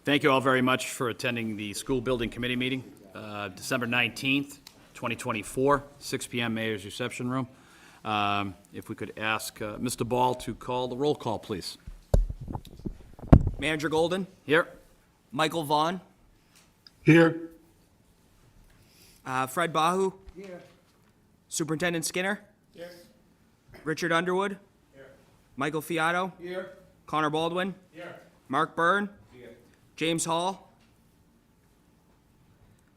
Thank you all very much for attending the School Building Committee meeting, December 19th, 2024, 6 p.m. Mayor's Reception Room. If we could ask Mr. Ball to call the roll call, please. Manager Golden, Here. Michael Vaughn, Here. Fred Bahu. Here. Superintendent Skinner. Here. Richard Underwood. Here. Michael Fiato. Here. Connor Baldwin. Here. Mark Byrne. Here. James Hall.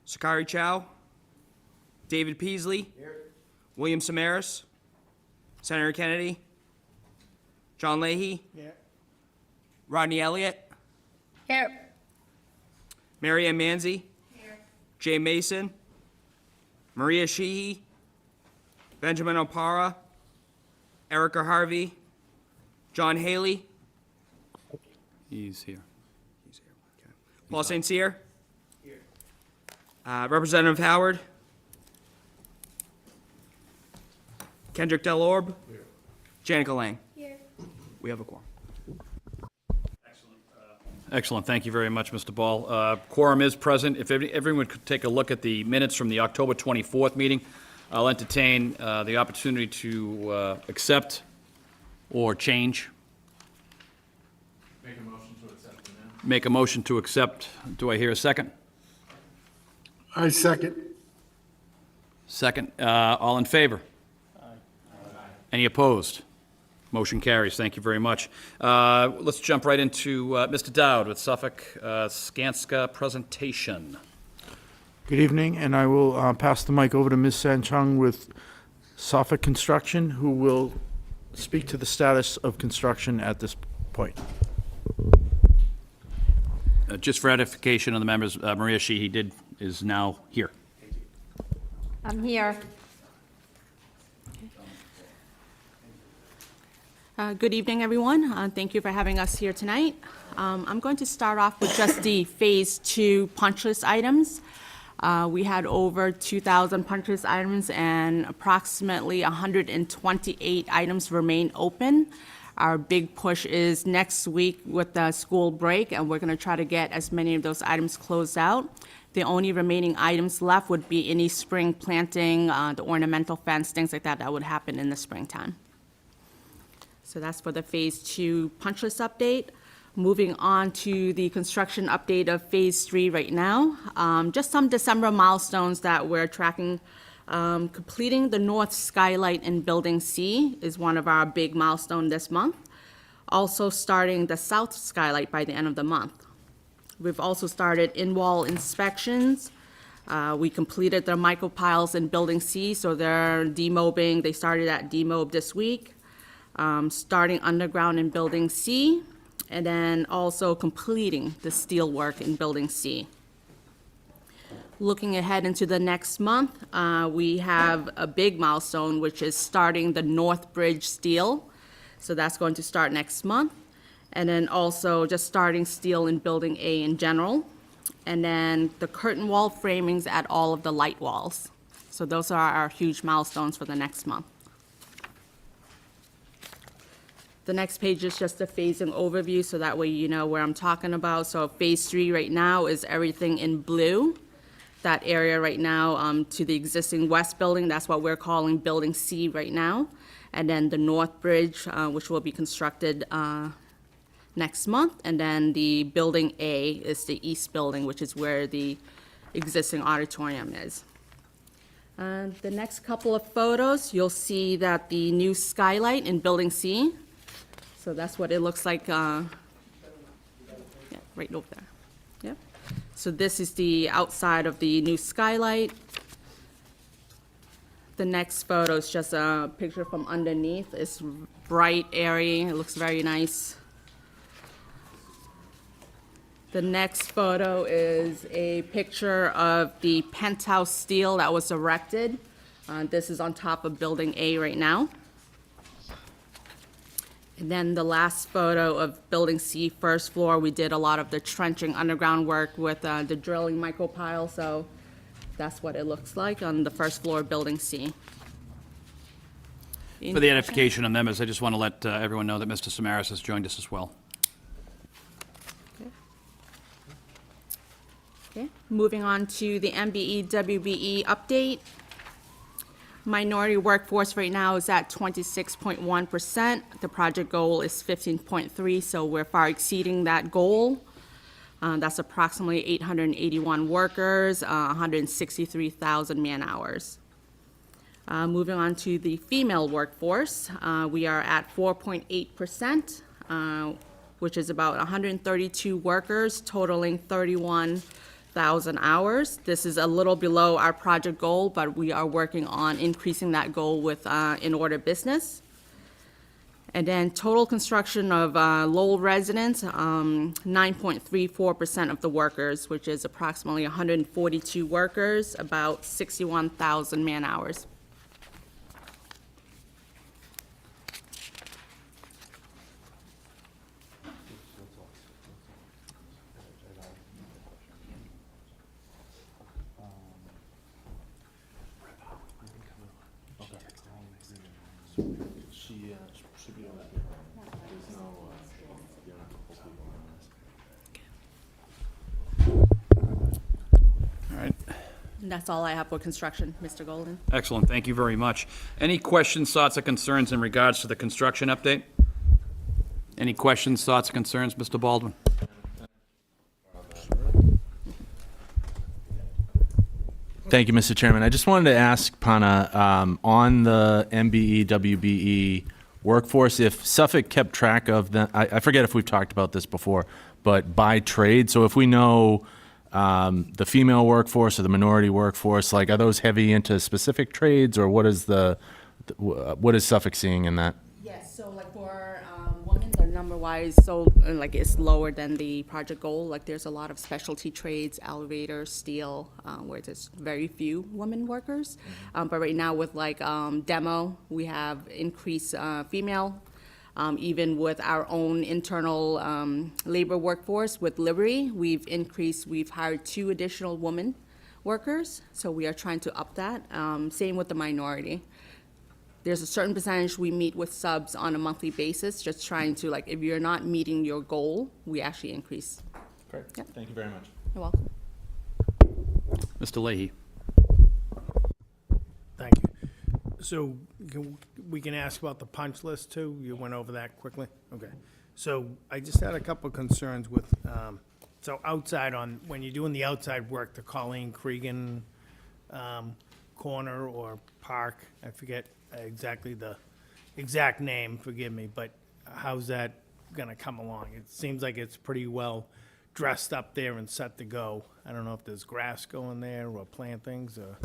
Sakari Chow. David Peasley. Here. William Samaras. Senator Kennedy. John Leahy. Here. Rodney Elliott. Here. Mary Ann Manzi. Here. Jay Mason. Maria Sheehy. Benjamin Opara. Erica Harvey. John Haley. He's here. Paul St. Cyr. Here. Representative Howard. Kendrick Delorbe. Here. Janica Lang. Here. We have a quorum. Excellent. Thank you very much, Mr. Ball. Quorum is present. If everyone could take a look at the minutes from the October 24th meeting, I'll entertain the opportunity to accept or change. Make a motion to accept the minutes. Make a motion to accept. Do I hear a second? I second. Second. All in favor? Aye. Any opposed? Motion carries. Thank you very much. Let's jump right into Mr. Dowd with Suffolk Skanska presentation. Good evening, and I will pass the mic over to Ms. Sanchung with Suffolk Construction, who will speak to the status of construction at this point. Just for edification of the members, Maria Sheehy is now here. I'm here. Good evening, everyone. Thank you for having us here tonight. I'm going to start off with just the Phase 2 punch list items. We had over 2,000 punch list items, and approximately 128 items remain open. Our big push is next week with the school break, and we're going to try to get as many of those items closed out. The only remaining items left would be any spring planting, the ornamental fence, things like that would happen in the springtime. So that's for the Phase 2 punch list update. Moving on to the construction update of Phase 3 right now. Just some December milestones that we're tracking. Completing the north skylight in Building C is one of our big milestones this month. Also starting the south skylight by the end of the month. We've also started in-wall inspections. We completed the micropiles in Building C, so they're demobbing. They started at demob this week. Starting underground in Building C, and then also completing the steel work in Building C. Looking ahead into the next month, we have a big milestone, which is starting the North Bridge steel. So that's going to start next month. And then also just starting steel in Building A in general. And then the curtain wall framings at all of the light walls. So those are our huge milestones for the next month. The next page is just a phasing overview, so that way you know where I'm talking about. So Phase 3 right now is everything in blue. That area right now to the existing west building, that's what we're calling Building C right now. And then the North Bridge, which will be constructed next month. And then the Building A is the east building, which is where the existing auditorium is. The next couple of photos, you'll see that the new skylight in Building C. So that's what it looks like, yeah, right over there. Yeah. So this is the outside of the new skylight. The next photo is just a picture from underneath. It's bright, airy, it looks very nice. The next photo is a picture of the penthouse steel that was erected. This is on top of Building A right now. And then the last photo of Building C, first floor, we did a lot of the trenching underground work with the drilling micropile, so that's what it looks like on the first floor of Building C. For the edification of members, I just want to let everyone know that Mr. Samaras has joined us as well. Okay, moving on to the MBE WBE update. Minority workforce right now is at 26.1%. The project goal is 15.3, so we're far exceeding that goal. That's approximately 881 workers, 163,000 man-hours. Moving on to the female workforce, we are at 4.8%, which is about 132 workers, totaling 31,000 hours. This is a little below our project goal, but we are working on increasing that goal with in-order business. And then total construction of Lowell residents, 9.34% of the workers, which is approximately 142 workers, about 61,000 man-hours. She should be over All right. And that's all I have for construction, Mr. Golden. Excellent, thank you very much. Any questions, thoughts, or concerns in regards to the construction update? Any questions, thoughts, or concerns, Mr. Baldwin? Thank you, Mr. Chairman. I just wanted to ask Pana, on the MBE, WBE workforce, if Suffolk kept track of the, I forget if we've talked about this before, but by trade, so if we know the female workforce or the minority workforce, like, are those heavy into specific trades, or what is what is Suffolk seeing in that? Yes, so like for women, their number-wise, so like it's lower than the project goal. Like there's a lot of specialty trades, elevator, steel, where there's very few women workers. But right now with like demo, we have increased female. Even with our own internal labor workforce with Liberty, we've hired 2 additional women workers. So we are trying to up that. Same with the minority. There's a certain percentage we meet with subs on a monthly basis, just trying to, like, if you're not meeting your goal, we actually increase. Great. Yep. Thank you very much. You're welcome. Mr. Leahy? Thank you. So we can ask about the punch list too? You went over that quickly? Okay. So I just had a couple concerns with, so outside when you're doing the outside work, the Colleen Cregan corner or park, I forget exactly the exact name, forgive me, but how's that gonna come along? It seems like it's pretty well dressed up there and set to go. I don't know if there's grass going there or plantings or,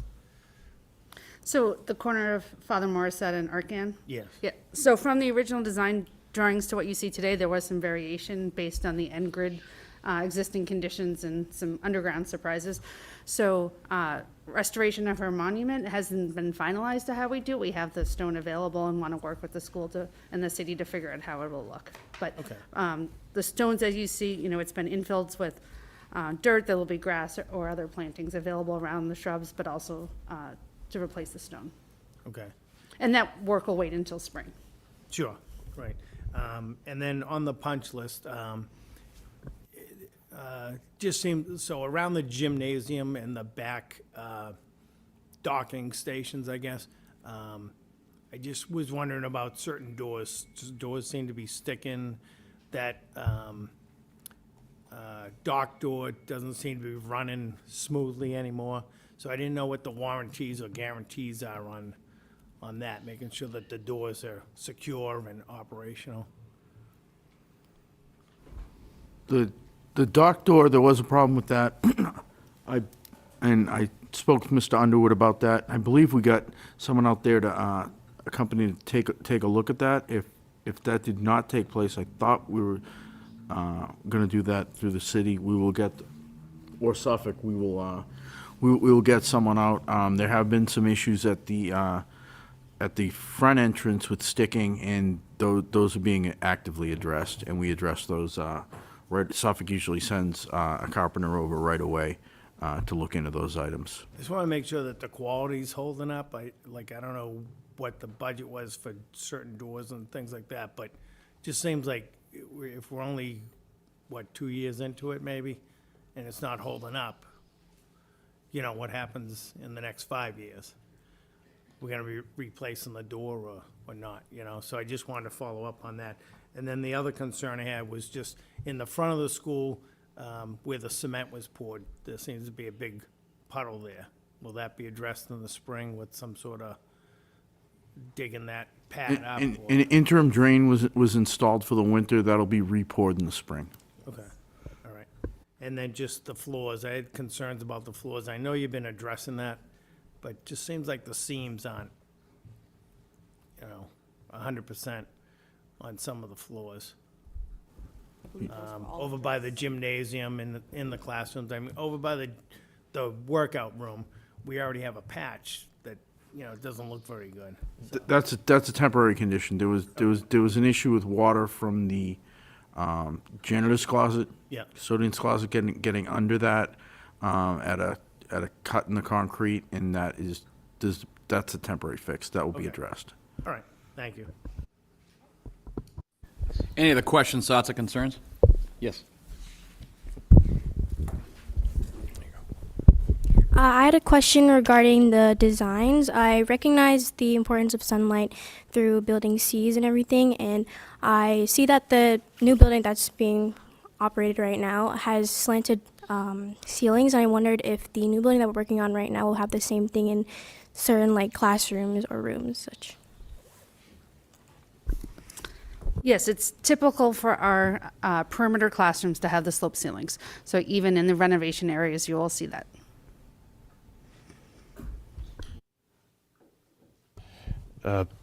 So the corner of Father Morissette and Arcan? yes. Yeah, so from the original design drawings to what you see today, there was some variation based on the end grid, existing conditions and some underground surprises. So, restoration of her monument hasn't been finalized to how we do it. We have the stone available and want to work with the school and the city to figure out how it will look. But, Okay. the stones, as you see, it's been infilled with, dirt. There will be grass or other plantings available around the shrubs, but also, to replace the stone. Okay. And that work will wait until spring. Sure, right. And then on the punch list, just seemed, so around the gymnasium and the back docking stations, I guess, I just was wondering about certain doors. Doors seem to be sticking. That dock door doesn't seem to be running smoothly anymore. So I didn't know what the warranties or guarantees are on that, making sure that the doors are secure and operational. The dock door, there was a problem with that. I spoke with Mr. Underwood about that. I believe we got someone out there to, a company to take a look at that. If that did not take place, I thought we were gonna do that through the city. We will get, or Suffolk, we will get someone out. There have been some issues at the front entrance with sticking, and those are being actively addressed, and we address those. Suffolk usually sends a carpenter over right away to look into those items. Just want to make sure that the quality's holding up. I don't know what the budget was for certain doors and things like that, but just seems like if we're only, 2 years into it maybe, and it's not holding up, you know, what happens in the next 5 years? We're gonna be replacing the door or not, you know? So I just wanted to follow up on that. And then the other concern I had was just in the front of the school, where the cement was poured, there seems to be a big puddle there. Will that be addressed in the spring with some sort of digging that pad up? An or- interim drain was installed for the winter, that'll be re-poured in the spring. Okay, all right. And then just the floors, I had concerns about the floors. I know you've been addressing that, but just seems like the seams aren't, you know, 100% on some of the floors. Over by the gymnasium in the classrooms, I mean, over by the workout room, we already have a patch that, you know, doesn't look very good. That's a temporary condition. There was an issue with water from the janitor's closet. Yeah. Custodian's closet getting under that at a cut in the concrete, and that's a temporary fix. That will be Okay. addressed. All right, thank you. Any other questions, thoughts, or concerns? Yes. I had a question regarding the designs. I recognize the importance of sunlight through building Cs and everything, and I see that the new building that's being operated right now has slanted ceilings, and I wondered if the new building that we're working on right now will have the same thing in certain like classrooms or rooms, such. Yes, it's typical for our perimeter classrooms to have the slope ceilings. So even in the renovation areas, you will see that.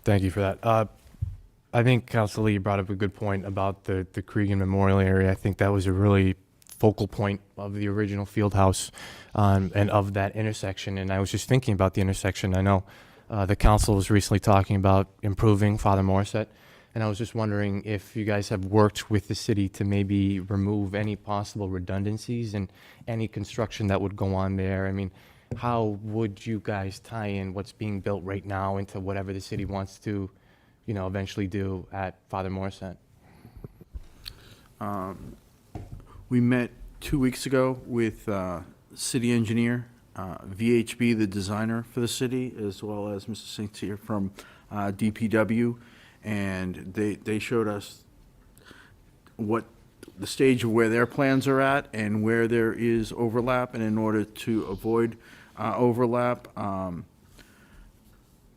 Thank you for that. I think Council Lee brought up a good point about the Cregan Memorial area. I think that was a really focal point of the original field house and of that intersection. And I was just thinking about the intersection. I know the council was recently talking about improving Father Morissette. And I was just wondering if you guys have worked with the city to maybe remove any possible redundancies and any construction that would go on there. I mean, how would you guys tie in what's being built right now into whatever the city wants to, you know, eventually do at Father Morissette? We met 2 weeks ago with city engineer, VHB, the designer for the city, as well as Mr. St. Cyr from DPW, and they showed us what the stage of where their plans are at and where there is overlap, and in order to avoid overlap,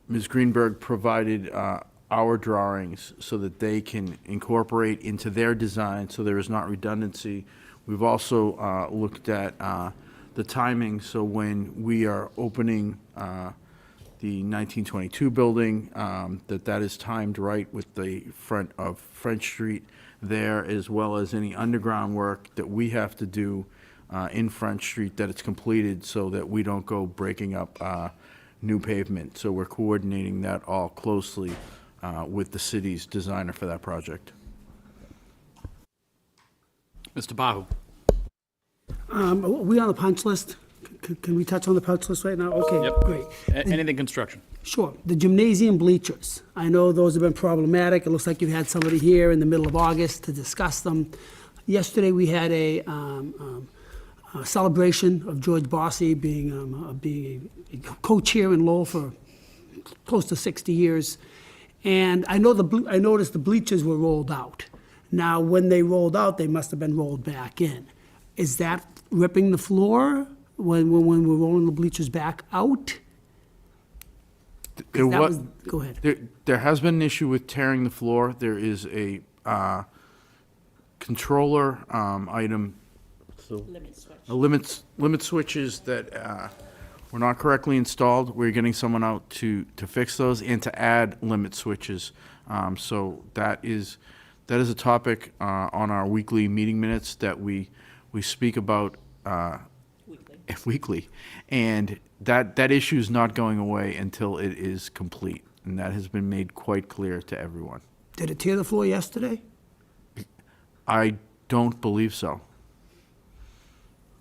Ms. Greenberg provided our drawings so that they can incorporate into their design so there is not redundancy. We've also looked at the timing, so when we are opening the 1922 building, that is timed right with the front of French Street there, as well as any underground work that we have to do in French Street, that it's completed so that we don't go breaking up new pavement. So we're coordinating that all closely with the city's designer for that project. Mr. Bahu? Are we on the punch list? Can we touch on the punch list right now? Okay, Yep. great. Anything construction? Sure. The gymnasium bleachers. I know those have been problematic. It looks like you had somebody here in the middle of August to discuss them. Yesterday, we had a celebration of George Bossy being a co-chair in Lowell for close to 60 years. And I noticed the bleachers were rolled out. Now, when they rolled out, they must have been rolled back in. Is that ripping the floor when we're rolling the bleachers back out? There That wa- was- Go ahead. There has been an issue with tearing the floor. There is a controller item, limit switches that were not correctly installed. We're getting someone out to fix those and to add limit switches. So that is a topic on our weekly meeting minutes that we speak about weekly. And that issue is not going away until it is complete. And that has been made quite clear to everyone. Did it tear the floor yesterday? I don't believe so.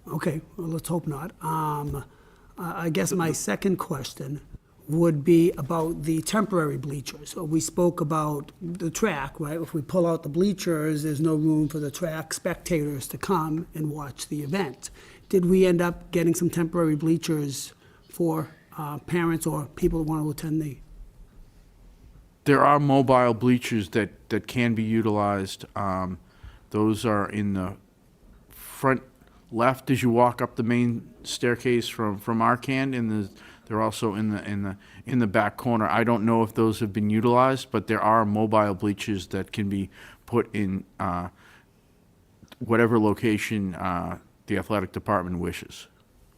Okay, well, let's hope not. I guess my second question would be about the temporary bleachers. So we spoke about the track, right? If we pull out the bleachers, there's no room for the track spectators to come and watch the event. did we end up getting some temporary bleachers for parents or people that want to attend the? There are mobile bleachers that can be utilized. Those are in the front left as you walk up the main staircase from Arcand, and they're also in the back corner. I don't know if those have been utilized, but there are mobile bleachers that can be put in whatever location the athletic department wishes.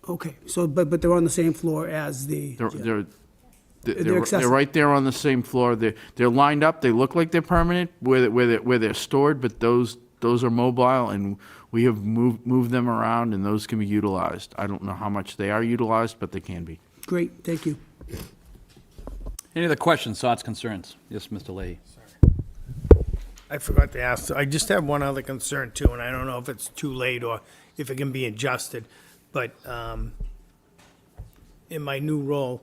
Okay, so, but they're on the same floor as the. They're accessible. right there on the same floor. They're lined up. They look like they're permanent where they're stored, but those are mobile, and we have moved them around, and those can be utilized. I don't know how much they are utilized, but they can be. Great, thank you. Any other questions, thoughts, concerns? Yes, Mr. Leahy. I forgot to ask, I just have one other concern too, and I don't know if it's too late or if it can be adjusted, but in my new role,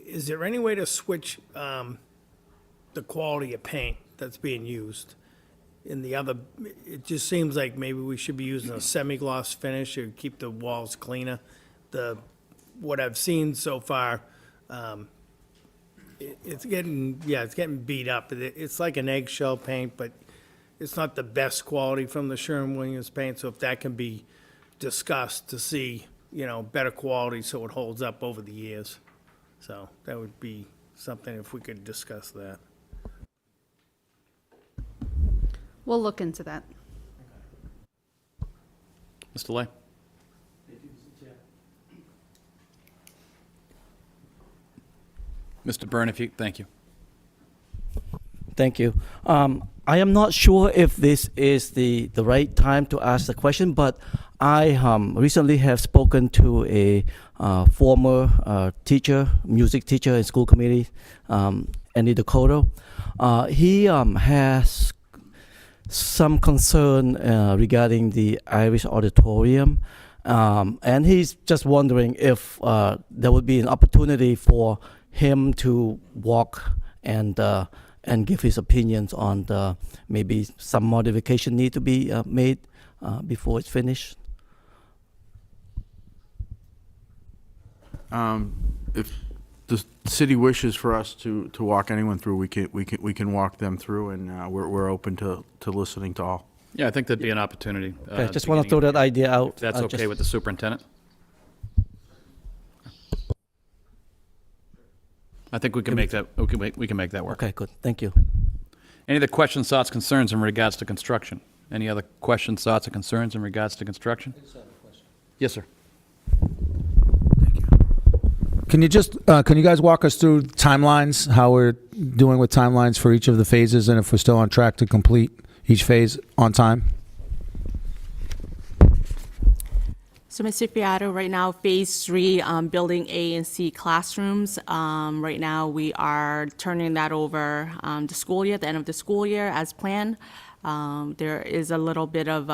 is there any way to switch the quality of paint that's being used? In the other, it just seems like maybe we should be using a semi-gloss finish or keep the walls cleaner. What I've seen so far, it's getting beat up. It's like an eggshell paint, but it's not the best quality from the Sherwin-Williams paint. So if that can be discussed to see, better quality so it holds up over the years. So that would be something if we could discuss that. We'll look into that. Mr. Lay? Mr. Byrne, thank you. Thank you. I am not sure if this is the right time to ask the question, but I recently have spoken to a former teacher, music teacher in school committee, Andy Dakota. He has some concern regarding the Irish Auditorium, and he's just wondering if there would be an opportunity for him to walk and give his opinions on maybe some modification need to be made before it's finished. If the city wishes for us to walk anyone through, we can walk them through, and we're open to listening to all. Yeah, I think that'd be an opportunity. Okay, just want to throw that idea out. If that's okay with the superintendent? I think we can make that, we can make that work. Okay, good. Thank you. Any other questions, thoughts, concerns in regards to construction? Any other questions, thoughts, or concerns in regards to construction? Yes, sir. Can you guys walk us through timelines, how we're doing with timelines for each of the phases, and if we're still on track to complete each phase on time? So, Mr. Fiato, right now, Phase 3, Building A and C classrooms. Right now, we are turning that over the school year, at the end of the school year, as planned. There is a little bit of,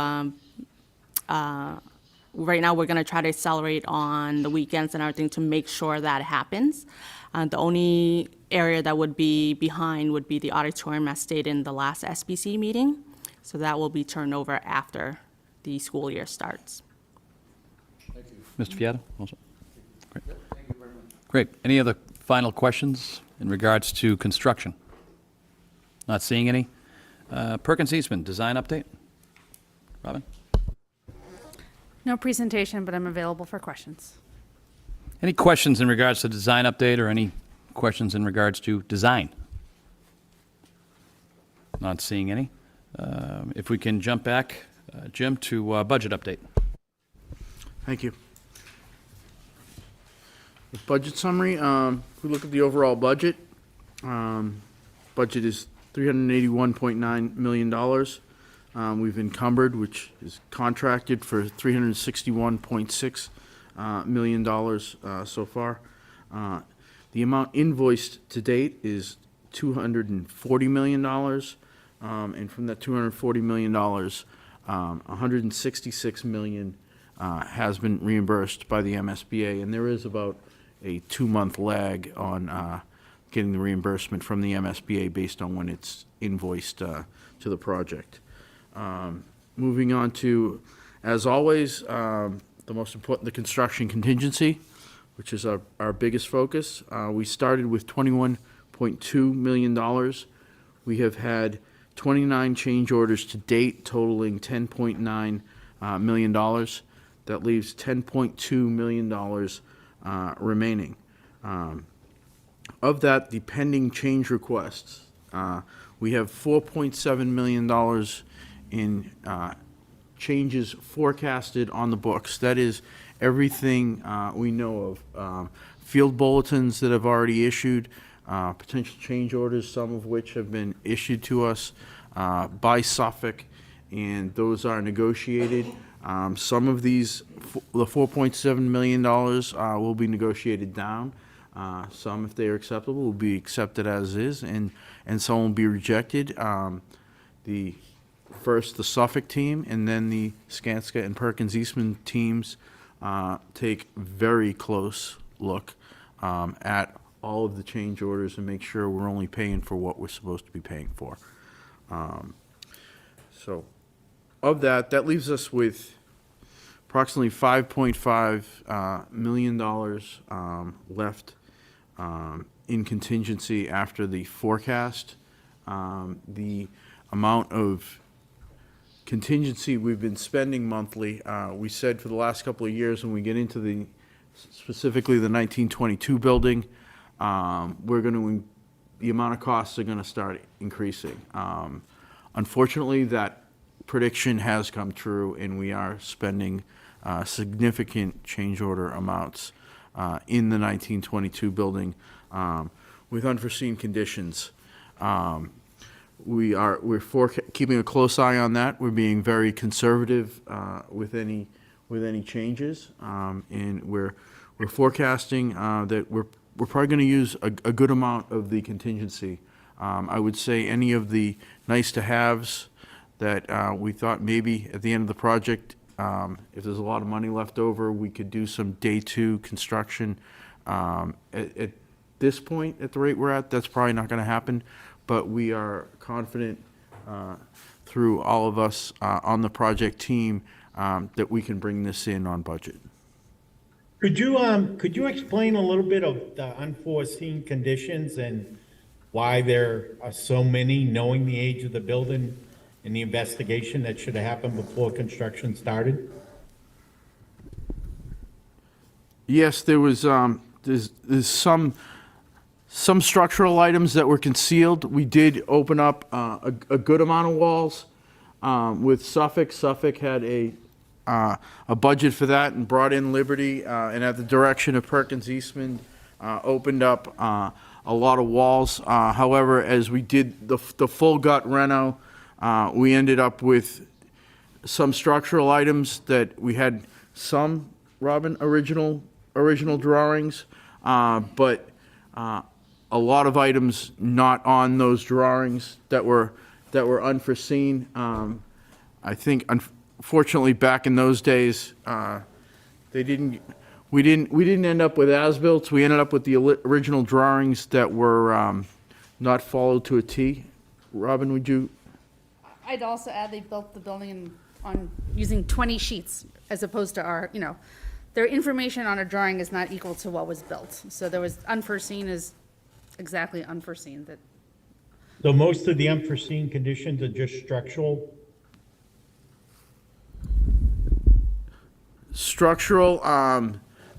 right now, we're going to try to accelerate on the weekends and everything to make sure that happens. The only area that would be behind would be the auditorium, as stated in the last SBC meeting. So that will be turned over after the school year starts. Mr. Fiato? Also? Great. Thank you very much. Great. Any other final questions in regards to construction? Not seeing any. Perkins Eastman, design update? Robin? No presentation, but I'm available for questions. Any questions in regards to design update or any questions in regards to design? Not seeing any. If we can jump back, Jim, to budget update. Thank you. The budget summary, if we look at the overall budget, budget is $381.9 million. We've encumbered, which is contracted, for $361.6 million so far. The amount invoiced to date is $240 million. And from that $240 million, $166 million has been reimbursed by the MSBA, and there is about a 2-month lag on getting the reimbursement from the MSBA based on when it's invoiced to the project. Moving on to, as always, the the most important, the construction contingency, which is our biggest focus. We started with $21.2 million. We have had 29 change orders to date totaling $10.9 million. That leaves $10.2 million remaining. Of that, the pending change requests, we have $4.7 million in changes forecasted on the books. That is everything we know of. Field bulletins that have already issued, potential change orders, some of which have been issued to us by Suffolk, and those are negotiated. Some of these, the $4.7 million will be negotiated down. Some, if they are acceptable, will be accepted as is, and some will be rejected. First the Suffolk team, and then the Skanska and Perkins Eastman teams take very close look at all of the change orders and make sure we're only paying for what we're supposed to be paying for. So of that leaves us with approximately $5.5 million left in contingency after the forecast. The amount of contingency we've been spending monthly, we said for the last couple of years when we get into specifically the 1922 building, the amount of costs are going to start increasing. Unfortunately, that prediction has come true, and we are spending significant change order amounts in the 1922 building with unforeseen conditions. We're keeping a close eye on that. We're being very conservative with any changes, and we're forecasting that we're probably going to use a good amount of the contingency. I would say any of the nice-to-haves that we thought maybe at the end of the project, if there's a lot of money left over, we could do some day 2 construction. At this point, at the rate we're at, that's probably not going to happen. But we are confident through all of us on the project team that we can bring this in on budget. Could you explain a little bit of the unforeseen conditions and why there are so many, knowing the age of the building and the investigation that should have happened before construction started? Yes, there was there's some structural items that were concealed. We did open up a good amount of walls with Suffolk. Suffolk had a budget for that and brought in Liberty, and at the direction of Perkins Eastman, opened up a lot of walls. However, as we did the full gut reno, we ended up with some structural items that we had some, Robin, original drawings, but a lot of items not on those drawings that were unforeseen. I think, unfortunately, back in those days, we didn't end up with as-built. We ended up with the original drawings that were not followed to a T. Robin, would you? I'd also add they built the building on using 20 sheets as opposed to their information on a drawing is not equal to what was built. So there was unforeseen is exactly unforeseen. So most of the unforeseen conditions are just structural? Structural,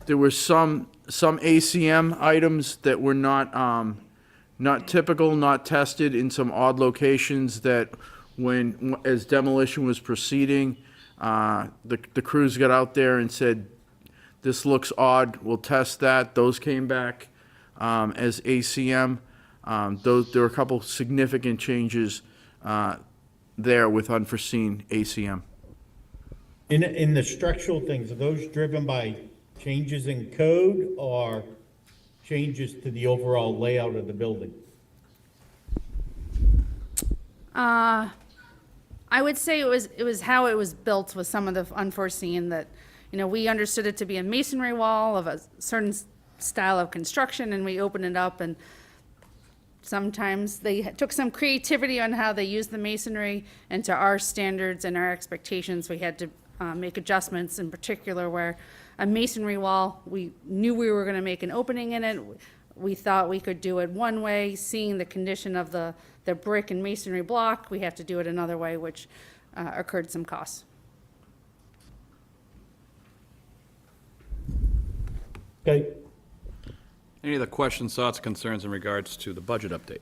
there were some ACM items that were not typical, not tested in some odd locations that as demolition was proceeding, the crews got out there and said, this looks odd, we'll test that. Those came back as ACM. There were a couple significant changes there with unforeseen ACM. In the structural things, are those driven by changes in code or changes to the overall layout of the building? I would say it was how it was built with some of the unforeseen that, we understood it to be a masonry wall of a certain style of construction, and we opened it up, and sometimes they took some creativity on how they used the masonry, and to our standards and our expectations, we had to make adjustments, in particular where a masonry wall, we knew we were gonna make an opening in it. We thought we could do it one way, seeing the condition of the brick and masonry block, we have to do it another way, which incurred some costs. Okay. Any other questions, thoughts, concerns in regards to the budget update?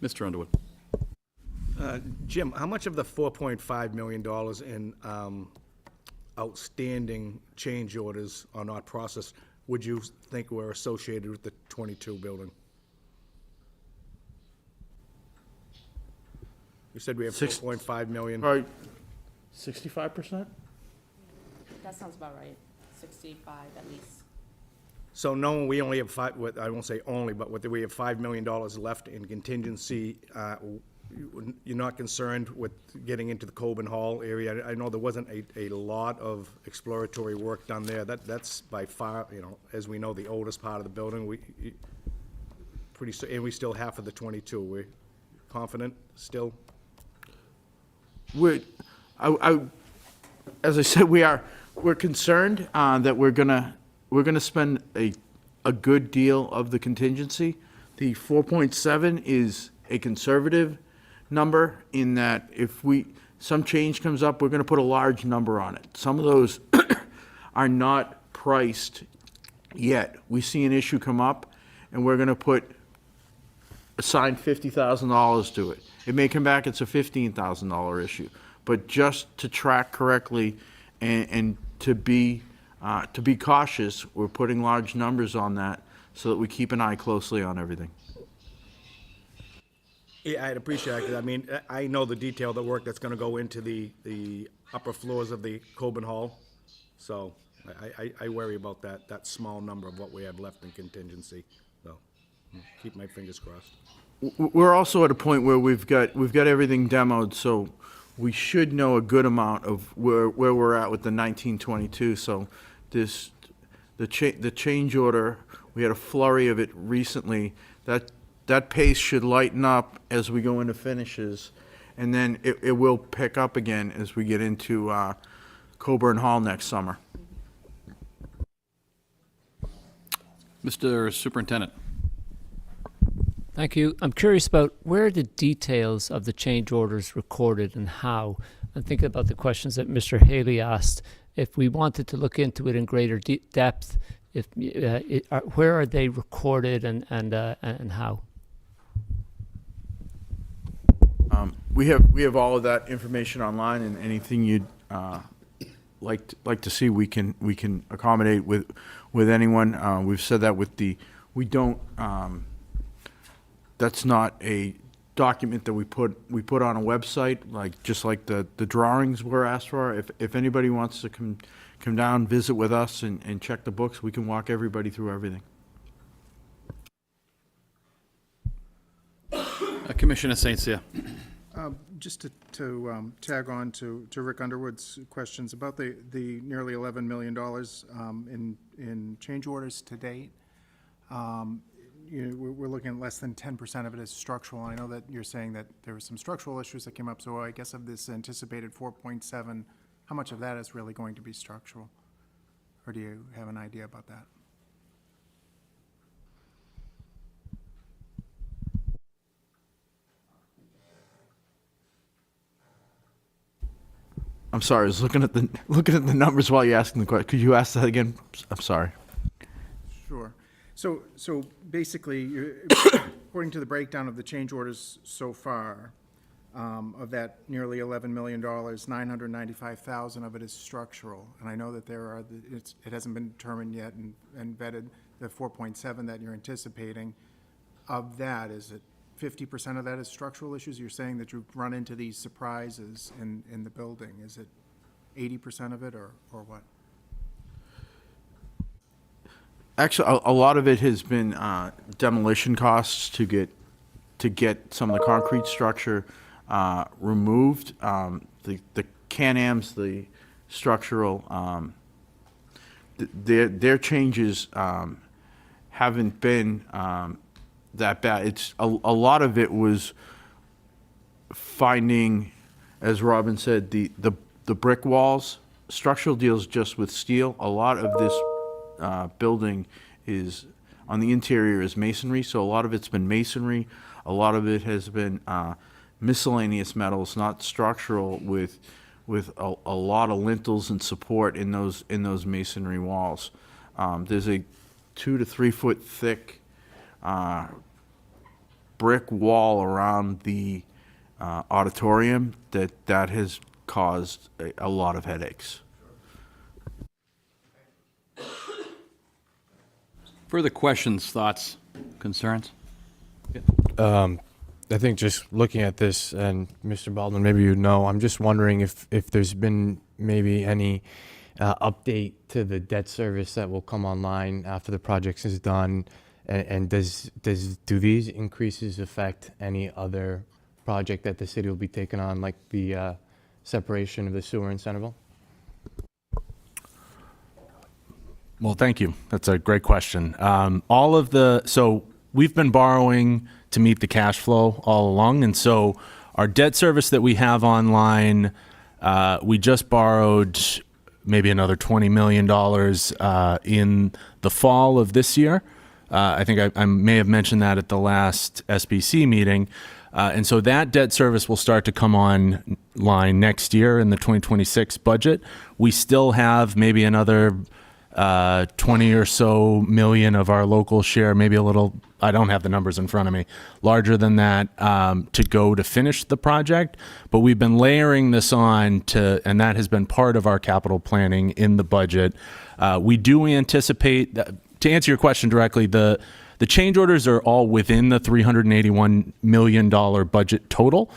Mr. Underwood. Jim, how much of the $4.5 million in outstanding change orders or not processed would you think were associated with the 22 building? You said we have 4.5 million. All right, 65%? That sounds about right, 65 at least. So knowing we only have I won't say only, but we have $5 million left in contingency, you're not concerned with getting into the Coburn Hall area? I know there wasn't a lot of exploratory work done there. That's by far, as we know, the oldest part of the building. And we still half of the 22. We're confident still? As I said, we're concerned that we're gonna spend a good deal of the contingency. The 4.7 is a conservative number in that if some change comes up, we're gonna put a large number on it. Some of those are not priced yet. We see an issue come up and we're gonna assign $50,000 to it. It may come back, it's a $15,000 issue, but just to track correctly and to be cautious, we're putting large numbers on that so that we keep an eye closely on everything. Yeah, I'd appreciate it, 'cause I mean, I know the detail, the work that's gonna go into the upper floors of the Coburn Hall. So I worry about that small number of what we have left in contingency. So keep my fingers crossed. We're also at a point where we've got everything demoed, so we should know a good amount of where we're at with the 1922. So the change order, we had a flurry of it recently. That pace should lighten up as we go into finishes, and then it will pick up again as we get into Coburn Hall next summer. Mr. Superintendent. Thank you. I'm curious about where are the details of the change orders recorded and how? I'm thinking about the questions that Mr. Haley asked. If we wanted to look into it in greater depth, where are they recorded and how? We have all of that information online, and anything you'd like to see, we can accommodate with anyone. We've said that we don't. That's not a document that we put on a website, just like the drawings were asked for. If anybody wants to come down, visit with us and check the books, we can walk everybody through everything. Commissioner St. Cyr. Just to tag on to Rick Underwood's questions about the nearly $11 million in change orders to date. We're looking at less than 10% of it as structural. I know that you're saying that there were some structural issues that came up, so I guess of this anticipated 4.7, how much of that is really going to be structural? Or do you have an idea about that? I'm sorry, I was looking at the numbers while you're asking the question. Could you ask that again? I'm sorry. Sure. So basically, according to the breakdown of the change orders so far, of that nearly $11 million, $995,000 of it is structural. And I know that it hasn't been determined yet and vetted the 4.7 that you're anticipating. Of that, is it 50% of that is structural issues? You're saying that you've run into these surprises in the building. Is it 80% of it or what? Actually, a lot of it has been demolition costs to get some of the concrete structure removed. The Can-Ams, the structural, their changes haven't been that bad. It's a lot of it was finding, as Robin said, the the brick walls, structural deals just with steel. A lot of this building is, on the interior is masonry, so a lot of it's been masonry. A lot of it has been miscellaneous metals, not structural, with a lot of lintels and support in those masonry walls. There's a 2 to 3 foot thick brick wall around the auditorium that has caused a lot of headaches. Further questions, thoughts, concerns? I think just looking at this, and Mr. Baldwin, maybe you know, I'm just wondering if there's been maybe any update to the debt service that will come online after the project is done, and do these increases affect any other project that the city will be taking on, like the separation of the sewer in Centerville? Well, thank you. That's a great question. So we've been borrowing to meet the cash flow all along, and so our debt service that we have online, we just borrowed maybe another $20 million in the fall of this year. I think I may have mentioned that at the last SBC meeting. And so that debt service will start to come online next year in the 2026 budget. We still have maybe another 20 or so million of our local share, maybe a little, I don't have the numbers in front of me, larger than that, to go to finish the project. But we've been layering this on and that has been part of our capital planning in the budget. We do anticipate, to answer your question directly, the change orders are all within the $381 million budget total.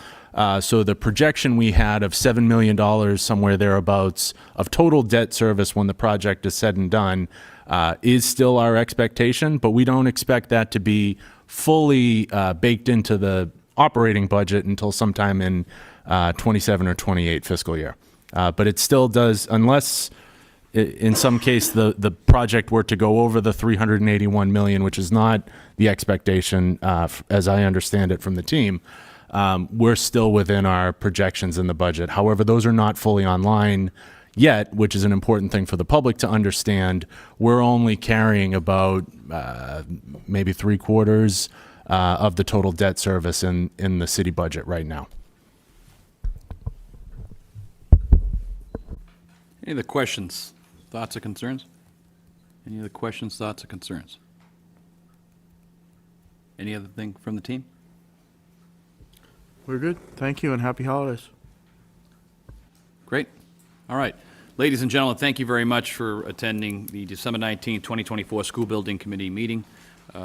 So the projection we had of $7 million, somewhere thereabouts, of total debt service when the project is said and done, is still our expectation, but we don't expect that to be fully baked into the operating budget until sometime in 27 or 28 fiscal year. But it still does, unless in some case the project were to go over the 381 million, which is not the expectation, as I understand it from the team. We're still within our projections in the budget. However, those are not fully online yet, which is an important thing for the public to understand. We're only carrying about maybe 3/4 of the total debt service in the city budget right now. Any other questions, thoughts, or concerns? Any other questions, thoughts, or concerns? Any other thing from the team? We're good. Thank you and happy holidays. Great. All right. Ladies and gentlemen, thank you very much for attending the December 19, 2024 School Building Committee meeting. We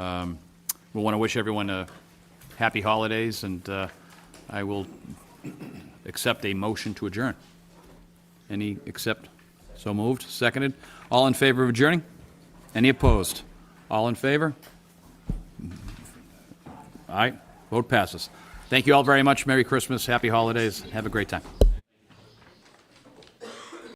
want to wish everyone a happy holidays, and I will accept a motion to adjourn. Any accept? So moved. Seconded. All in favor of adjourning? Any opposed? All in favor? All right. Vote passes. Thank you all very much. Merry Christmas. Happy holidays. Have a great time.